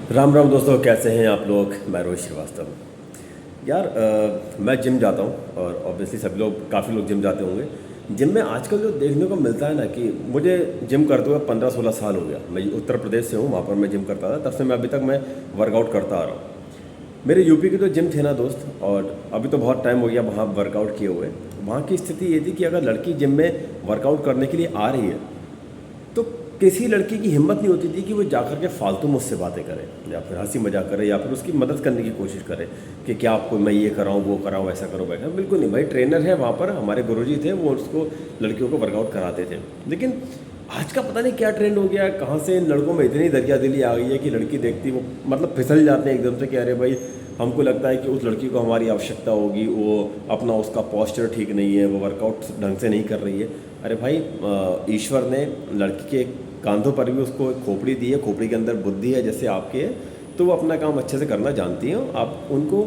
राम राम दोस्तों, कैसे हैं आप लोग। मैं रोहित श्रीवास्तव। यार मैं जिम जाता हूँ और ऑब्वियसली सभी लोग, काफ़ी लोग जिम जाते होंगे। जिम में आजकल जो देखने को मिलता है ना, कि मुझे जिम करते हुए 15-16 साल हो गया। मैं उत्तर प्रदेश से हूँ, वहाँ पर मैं जिम करता था। तब से मैं अभी तक मैं वर्कआउट करता आ रहा हूँ। मेरे यूपी के जो जिम थे ना दोस्त, और अभी तो बहुत टाइम हो गया वहाँ वर्कआउट किए हुए। वहाँ की स्थिति ये थी कि अगर लड़की जिम में वर्कआउट करने के लिए आ रही है तो किसी लड़की की हिम्मत नहीं होती थी कि वो जाकर के फालतू मुझसे बातें करे, या फिर हंसी मजाक करे, या फिर उसकी मदद करने की कोशिश करे कि क्या आपको मैं ये कराऊँ, वो कराऊँ, ऐसा करो वैसा। बिल्कुल नहीं भाई, ट्रेनर है वहाँ पर, हमारे गुरुजी थे, वो उसको लड़कियों को वर्कआउट कराते थे। लेकिन आज का पता नहीं क्या ट्रेंड हो गया है, कहाँ से इन लड़कों में इतनी दरिया दिली आ गई है कि लड़की देखती वो मतलब फिसल जाते हैं एकदम से कि अरे भाई, हमको लगता है कि उस लड़की को हमारी आवश्यकता होगी, वो अपना उसका पोस्चर ठीक नहीं है, वो वर्कआउट ढंग से नहीं कर रही है। अरे भाई, ईश्वर ने लड़की के कांधों पर भी उसको एक खोपड़ी दी है, खोपड़ी के अंदर बुद्धि है जैसे आपकी है, तो वो अपना काम अच्छे से करना जानती हैं। आप उनको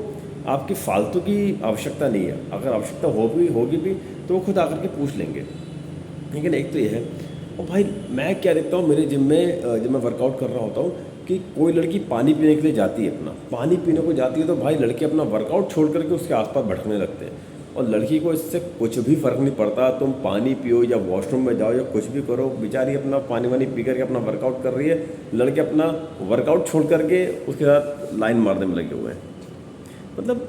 आपकी फालतू की आवश्यकता नहीं है। अगर आवश्यकता होगी भी तो वो खुद आकर के पूछ लेंगे। लेकिन एक तो ये है। और भाई मैं क्या देखता हूँ मेरे जिम में, जब मैं वर्कआउट कर रहा होता हूँ, कि कोई लड़की पानी पीने के लिए जाती है, अपना पानी पीने को जाती है, तो भाई लड़के अपना वर्कआउट छोड़ करके उसके आसपास भटकने लगते हैं। और लड़की को इससे कुछ भी फ़र्क नहीं पड़ता, तुम पानी पियो या वॉशरूम में जाओ या कुछ भी करो, बेचारी अपना पानी वानी पी करके अपना वर्कआउट कर रही है। लड़के अपना वर्कआउट छोड़ करके उसके साथ लाइन मारने में लगे हुए हैं। मतलब,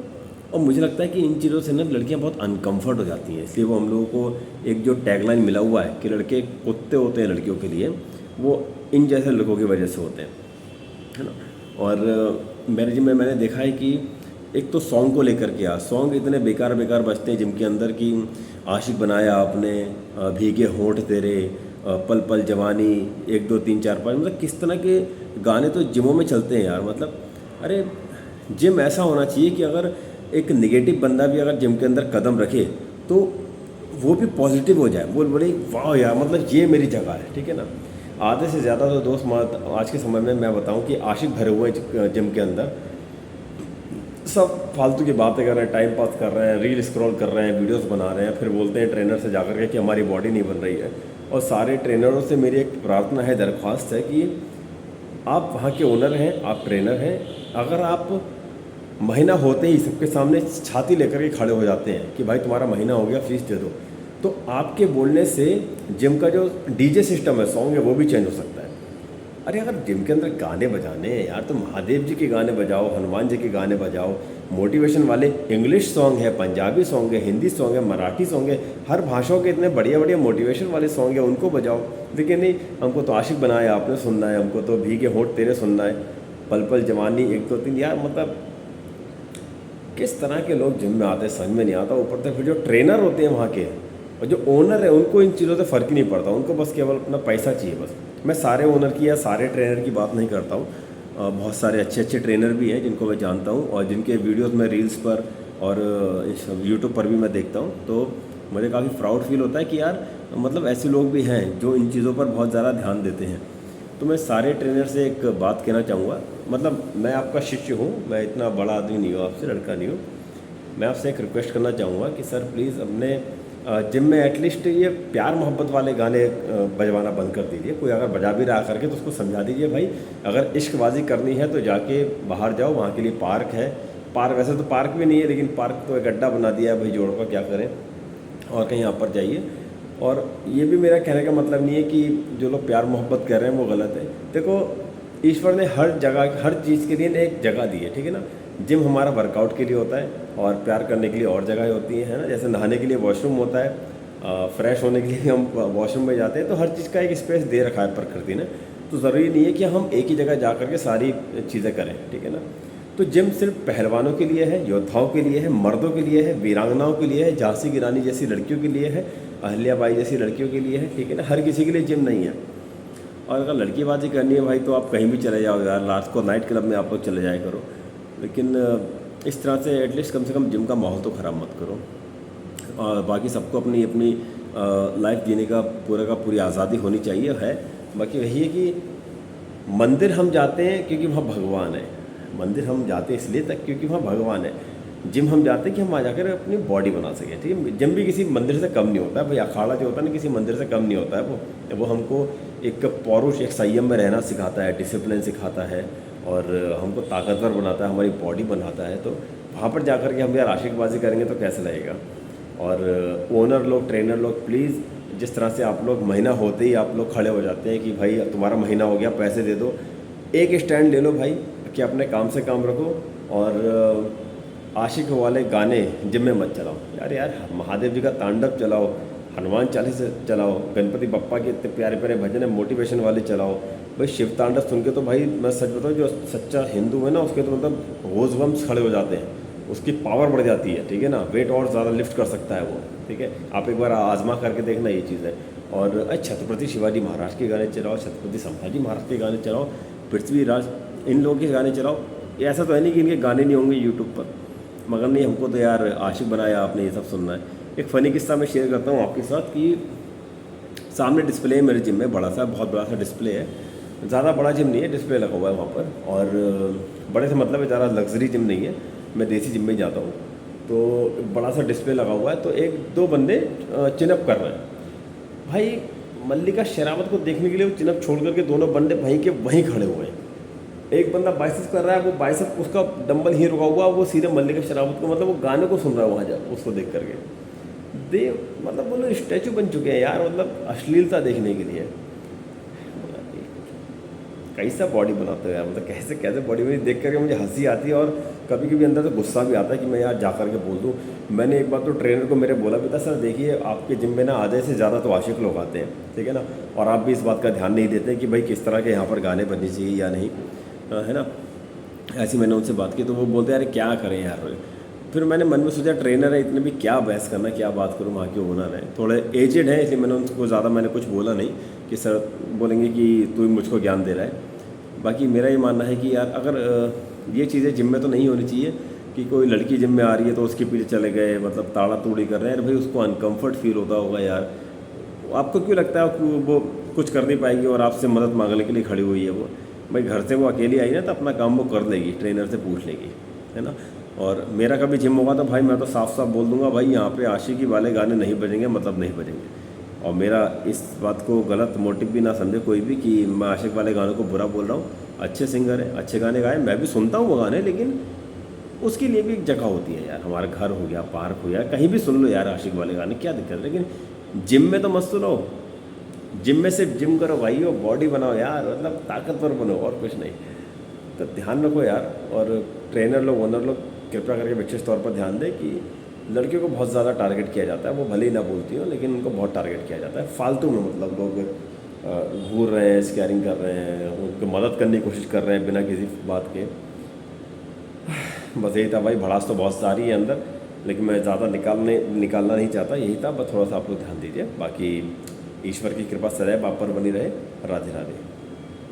और मुझे लगता है कि इन चीज़ों से ना लड़कियां बहुत अनकंफर्ट हो जाती हैं। इसलिए वो हम लोगों को एक जो टैगलाइन मिला हुआ है कि लड़के कुत्ते होते हैं लड़कियों के लिए, वो इन जैसे लोगों की वजह से होते हैं, है ना। और मेरे जिम में मैंने देखा है कि एक तो सॉन्ग को लेकर के सॉन्ग इतने बेकार बेकार बजते हैं जिम के अंदर कि आशिक बनाया आपने, भीगे होंठ तेरे, पल पल जवानी, 1 2 3 4 5, मतलब किस तरह के गाने तो जिमों में चलते हैं यार। मतलब अरे, जिम ऐसा होना चाहिए कि अगर एक नेगेटिव बंदा भी अगर जिम के अंदर कदम रखे तो वो भी पॉजिटिव हो जाए, बोल बोले वाह यार, मतलब ये मेरी जगह है, ठीक है ना। आधे से ज़्यादा तो दोस्त आज के समय में मैं बताऊं कि आशिक भरे हुए हैं जिम के अंदर। सब फालतू की बातें कर रहे हैं, टाइम पास कर रहे हैं, रील स्क्रॉल कर रहे हैं, वीडियोस बना रहे हैं, फिर बोलते हैं ट्रेनर से जाकर के कि हमारी बॉडी नहीं बन रही है। और सारे ट्रेनरों से मेरी एक प्रार्थना है, दरख्वास्त है कि आप वहाँ के ओनर हैं, आप ट्रेनर हैं, अगर आप महीना होते ही सबके सामने छाती लेकर के खड़े हो जाते हैं कि भाई तुम्हारा महीना हो गया, फीस दे दो, तो आपके बोलने से जिम का जो डीजे सिस्टम है, सॉन्ग है, वो भी चेंज हो सकता है। अरे अगर जिम के अंदर गाने बजाने हैं यार, तो महादेव जी के गाने बजाओ, हनुमान जी के गाने बजाओ, मोटिवेशन वाले इंग्लिश सॉन्ग है, पंजाबी सॉन्ग है, हिंदी सॉन्ग है, मराठी सॉन्ग है, हर भाषाओं के इतने बढ़िया बढ़िया मोटिवेशन वाले सॉन्ग है, उनको बजाओ। लेकिन नहीं, हमको तो आशिक बनाया आपने सुनना है, हमको तो भीगे होंठ तेरे सुनना है, पल पल जवानी 1 2 3। यार मतलब किस तरह के लोग जिम में आते हैं समझ में नहीं आता। ऊपर से फिर जो ट्रेनर होते हैं वहाँ के और जो ओनर है, उनको इन चीज़ों से फ़र्क ही नहीं पड़ता, उनको बस केवल अपना पैसा चाहिए बस। मैं सारे ओनर की या सारे ट्रेनर की बात नहीं करता हूँ। बहुत सारे अच्छे अच्छे ट्रेनर भी हैं जिनको मैं जानता हूँ और जिनके वीडियोस मैं रील्स पर और इस यूट्यूब पर भी मैं देखता हूँ, तो मुझे काफ़ी प्राउड फील होता है कि यार मतलब ऐसे लोग भी हैं जो इन चीज़ों पर बहुत ज़्यादा ध्यान देते हैं। तो मैं सारे ट्रेनर से एक बात कहना चाहूँगा, मतलब मैं आपका शिष्य हूँ, मैं इतना बड़ा आदमी नहीं हूँ, आपसे लड़का नहीं हूँ। मैं आपसे एक रिक्वेस्ट करना चाहूँगा कि सर प्लीज़ अपने जिम में एटलीस्ट ये प्यार मोहब्बत वाले गाने बजवाना बंद कर दीजिए। कोई अगर बजा भी रहा करके तो उसको समझा दीजिए भाई, अगर इश्कबाजी करनी है तो जाके बाहर जाओ, वहाँ के लिए पार्क है। पार्क वैसे तो पार्क भी नहीं है, लेकिन पार्क तो एक अड्डा बना दिया है भाई, जोड़ का क्या करें, और कहीं यहाँ पर जाइए। और ये भी मेरा कहने का मतलब नहीं है कि जो लोग प्यार मोहब्बत कर रहे हैं वो गलत है। देखो, ईश्वर ने हर जगह हर चीज़ के लिए एक जगह दी है, ठीक है ना। जिम हमारा वर्कआउट के लिए होता है और प्यार करने के लिए और जगह होती है ना। जैसे नहाने के लिए वॉशरूम होता है, फ्रेश होने के लिए हम वॉशरूम में जाते हैं, तो हर चीज़ का एक स्पेस दे रखा है प्रकृति ने। तो ज़रूरी नहीं है कि हम एक ही जगह जा कर के सारी चीज़ें करें, ठीक है ना। तो जिम सिर्फ पहलवानों के लिए है, योद्धाओं के लिए है, मर्दों के लिए है, वीरांगनाओं के लिए है, झांसी की रानी जैसी लड़कियों के लिए है, अहल्याबाई जैसी लड़कियों के लिए है, ठीक है ना। हर किसी के लिए जिम नहीं है। और अगर लड़कीबाजी करनी है भाई, तो आप कहीं भी चले जाओ यार, रात को नाइट क्लब में आप लोग चले जाया करो। लेकिन इस तरह से एटलीस्ट कम से कम जिम का माहौल तो ख़राब मत करो। और बाकी सबको अपनी अपनी लाइफ जीने का पूरी आज़ादी होनी चाहिए है। बाकी वही है कि मंदिर हम जाते हैं क्योंकि वहाँ भगवान है, मंदिर हम जाते हैं इसलिए तक क्योंकि वहाँ भगवान है। जिम हम जाते हैं कि हम आ जाकर अपनी बॉडी बना सकें, ठीक है। जिम भी किसी मंदिर से कम नहीं होता है भाई, अखाड़ा जो होता है ना किसी मंदिर से कम नहीं होता है। वो हमको एक पौरुष, एक संयम में रहना सिखाता है, डिसिप्लिन सिखाता है। और हमको ताकतवर बनाता है, हमारी बॉडी बनाता है। तो वहाँ पर जाकर के हम यार आशिकबाजी करेंगे तो कैसे लगेगा। और ओनर लोग, ट्रेनर लोग, प्लीज़ जिस तरह से आप लोग महीना होते ही आप लोग खड़े हो जाते हैं कि भाई तुम्हारा महीना हो गया, पैसे दे दो, एक स्टैंड ले लो भाई कि अपने काम से काम रखो। और आशिक वाले गाने जिम में मत चलाओ यार। यार महादेव जी का तांडव चलाओ, हनुमान चालीसा चलाओ, गणपति बप्पा के इतने प्यारे प्यारे भजन है, मोटिवेशन वाले चलाओ भाई। शिव तांडव सुन के तो भाई मैं सच बताऊँ, जो सच्चा हिंदू है ना उसके तो मतलब गोज़बम्स खड़े हो जाते हैं, उसकी पावर बढ़ जाती है, ठीक है ना, वेट और ज़्यादा लिफ्ट कर सकता है वो, ठीक है। आप एक बार आजमा करके देखना ये चीज़ है। और छत्रपति शिवाजी महाराज के गाने चलाओ, छत्रपति संभाजी महाराज के गाने चलाओ, पृथ्वीराज, इन लोगों के गाने चलाओ। ये ऐसा तो है नहीं कि इनके गाने नहीं होंगे यूट्यूब पर, मगर नहीं, हमको तो यार आशिक बनाया आपने, ये सब सुनना है। एक फ़नी किस्सा मैं शेयर करता हूँ आपके साथ कि सामने डिस्प्ले है मेरे जिम में, बड़ा सा, बहुत बड़ा सा डिस्प्ले है, ज़्यादा बड़ा जिम नहीं है, डिस्प्ले लगा हुआ है वहाँ पर। और बड़े से मतलब है, ज़्यादा लग्जरी जिम नहीं है, मैं देसी जिम में ही जाता हूँ। तो बड़ा सा डिस्प्ले लगा हुआ है, तो एक दो बंदे चिनअप कर रहे हैं भाई। मल्लिका शेरावत को देखने के लिए वो चिनअप छोड़ करके दोनों बंदे वहीं के वहीं खड़े हुए हैं। एक बंदा बाइसेप्स कर रहा है, वो बाइसेप उसका डंबल ही रुका हुआ, वो सीधे मल्लिका शेरावत को, मतलब वो गाने को सुन रहा है वहाँ जा उसको देख करके। मतलब वो लोग स्टैचू बन चुके हैं यार, मतलब अश्लीलता देखने के लिए। कैसा बॉडी बनाते हो यार, मतलब कैसे कैसे बॉडी बनी, देख करके मुझे हंसी आती है और कभी कभी अंदर से गुस्सा भी आता है कि मैं यार जा करके बोल दूँ। मैंने एक बार तो ट्रेनर को मेरे बोला भी था, सर देखिए आपके जिम में ना आधे से ज़्यादा तो आशिक लोग आते हैं, ठीक है ना, और आप भी इस बात का ध्यान नहीं देते कि भाई किस तरह के यहाँ पर गाने बनने चाहिए या नहीं, है ना। ऐसी मैंने उनसे बात की तो वो बोलते यार क्या करें यार। फिर मैंने मन में सोचा ट्रेनर है, इतने भी क्या बहस करना, क्या बात करूँ, वहाँ के ओनर है, थोड़े एजेड है, इसलिए मैंने उनको ज़्यादा मैंने कुछ बोला नहीं कि सर बोलेंगे कि तू ही मुझको ज्ञान दे रहा है। बाकी मेरा ये मानना है कि यार अगर ये चीज़ें जिम में तो नहीं होनी चाहिए कि कोई लड़की जिम में आ रही है तो उसके पीछे चले गए, मतलब ताड़ा तोड़ी कर रहे हैं। भाई उसको अनकम्फर्ट फील होता होगा यार, आपको क्यों लगता है कि वो कुछ कर नहीं पाएगी और आपसे मदद मांगने के लिए खड़ी हुई है वो। भाई घर से वो अकेली आई ना तो अपना काम वो कर लेगी, ट्रेनर से पूछ लेगी, है ना। और मेरा कभी जिम होगा तो भाई मैं तो साफ साफ बोल दूंगा भाई यहाँ पे आशिकी वाले गाने नहीं बजेंगे, मतलब नहीं बजेंगे। और मेरा इस बात को गलत मोटिव भी ना समझे कोई भी कि मैं आशिक वाले गानों को बुरा बोल रहा हूँ। अच्छे सिंगर है, अच्छे गाने गाए, मैं भी सुनता हूँ वो गाने, लेकिन उसके लिए भी एक जगह होती है यार। हमारा घर हो गया, पार्क हो गया, कहीं भी सुन लो यार आशिक वाले गाने, क्या दिक्कत है। लेकिन जिम में तो मत सुनो, जिम में सिर्फ जिम करो भाई, हो बॉडी बनाओ यार, मतलब ताकतवर बनो और कुछ नहीं। तो ध्यान रखो यार। और ट्रेनर लोग, ओनर लोग कृपया करके विशेष तौर पर ध्यान दें कि लड़कियों को बहुत ज़्यादा टारगेट किया जाता है। वो भले ही ना बोलती हो लेकिन उनको बहुत टारगेट किया जाता है फालतू में। मतलब लोग घूर रहे हैं, स्कैरिंग कर रहे हैं, उनको मदद करने की कोशिश कर रहे हैं बिना किसी बात के। बस यही था भाई, भड़ास तो बहुत सारी है अंदर, लेकिन मैं ज़्यादा निकालना नहीं चाहता, यही था। बस थोड़ा सा आप लोग ध्यान दीजिए। बाकी ईश्वर की कृपा सदैव आप पर बनी रहे। राधे राधे।